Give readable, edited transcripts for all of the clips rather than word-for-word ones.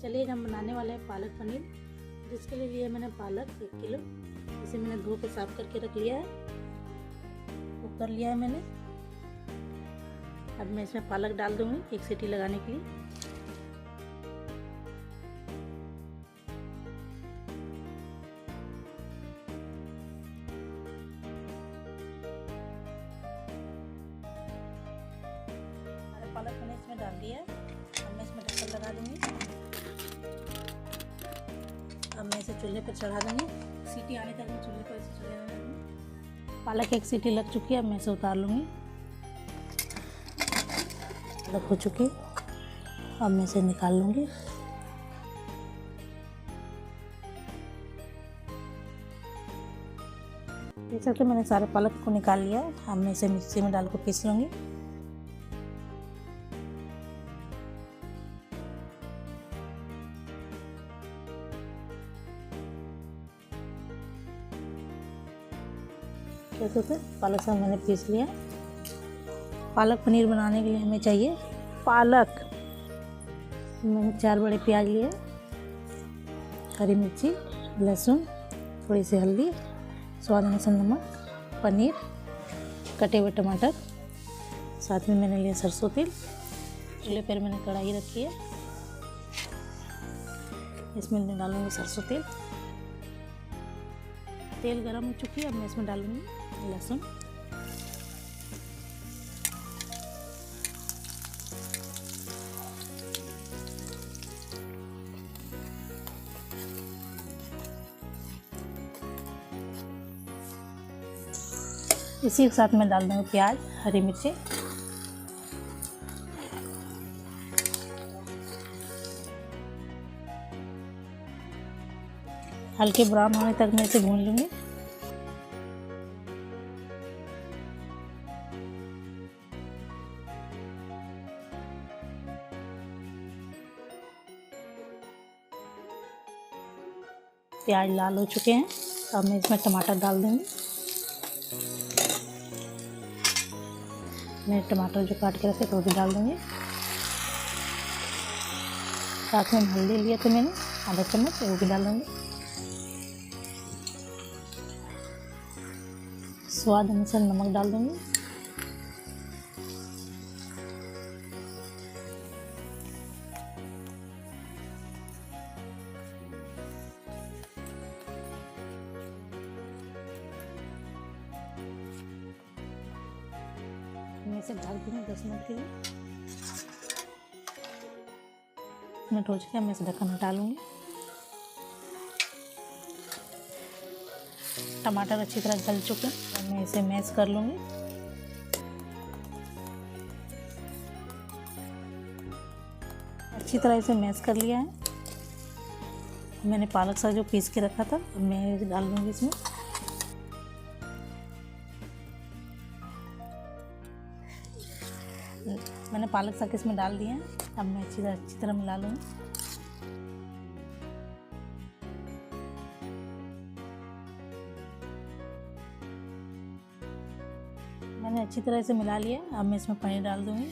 चलिए हम बनाने वाले हैं पालक पनीर। जिसके लिए लिया मैंने पालक 1 किलो। इसे मैंने धो के साफ करके रख लिया है, कुकर लिया है मैंने। अब मैं इसमें पालक डाल दूंगी 1 सीटी लगाने के लिए। पालक मैंने इसमें डाल दिया है। अब मैं इसमें ढक्कन लगा दूंगी। अब मैं इसे चूल्हे पर चढ़ा दूंगी। सीटी आने तक मैं चूल्हे पर इसे चढ़ा दूंगी। पालक 1 सीटी लग चुकी है। अब मैं इसे उतार लूंगी। पालक हो चुकी, अब मैं इसे निकाल लूंगी। देख सकते मैंने सारे पालक को निकाल लिया है। अब मैं इसे मिक्सी में डाल कर पीस लूंगी। जैसे पालक सब मैंने पीस लिया। पालक पनीर बनाने के लिए हमें चाहिए पालक। मैंने 4 बड़े प्याज लिए, हरी मिर्ची, लहसुन, थोड़ी सी हल्दी, स्वाद अनुसार नमक, पनीर, कटे हुए टमाटर, साथ में मैंने लिया सरसों तेल। चूल्हे पर मैंने कढ़ाई रखी है, इसमें मैं डालूंगी सरसों तेल। तेल गरम हो चुकी है। अब मैं इसमें डालूंगी लहसुन, इसी के साथ मैं डाल दूंगी प्याज, हरी मिर्ची, हल्के ब्राउन होने तक मैं इसे भून लूंगी। प्याज लाल हो चुके हैं। अब मैं इसमें टमाटर डाल दूंगी। मैं टमाटर जो काट के रखे तो भी डाल दूंगी। साथ में हल्दी लिया तो मैंने आधा चम्मच, वो भी डाल दूंगी। स्वाद अनुसार नमक डाल दूंगी। मैं इसे ढक दूंगी 10 मिनट के लिए। 10 मिनट हो चुके हैं। मैं इसे ढक्कन हटा लूंगी। टमाटर अच्छी तरह गल चुके हैं। मैं इसे मैश कर लूंगी। अच्छी तरह इसे मैश कर लिया है। मैंने पालक साग जो पीस के रखा था, मैं डाल दूंगी इसमें। मैंने पालक साग इसमें डाल दिए हैं। अब मैं अच्छी तरह मिला लूँगी। मैंने अच्छी तरह से मिला लिया। अब मैं इसमें पनीर डाल दूँगी।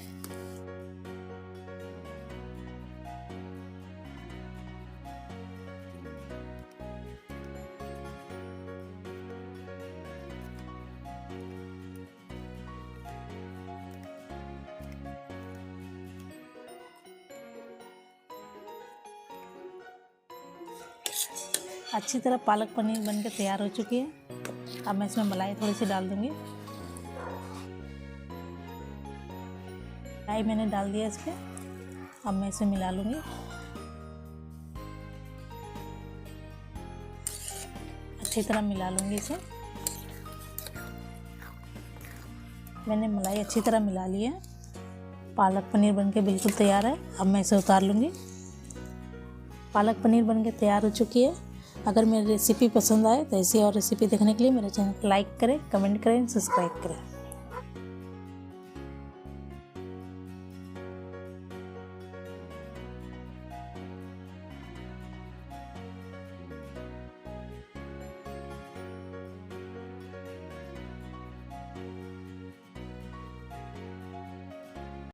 अच्छी तरह पालक पनीर बनकर तैयार हो चुकी है। अब मैं इसमें मलाई थोड़ी सी डाल दूंगी। मलाई मैंने डाल दिया इस पर। अब मैं इसे मिला लूँगी। अच्छी तरह मिला लूँगी इसे। मैंने मलाई अच्छी तरह मिला ली है। पालक पनीर बनके बिल्कुल तैयार है। अब मैं इसे उतार लूँगी। पालक पनीर बनके तैयार हो चुकी है। अगर मेरी रेसिपी पसंद आए तो ऐसी और रेसिपी देखने के लिए मेरे चैनल को लाइक करें, कमेंट करें, सब्सक्राइब करें।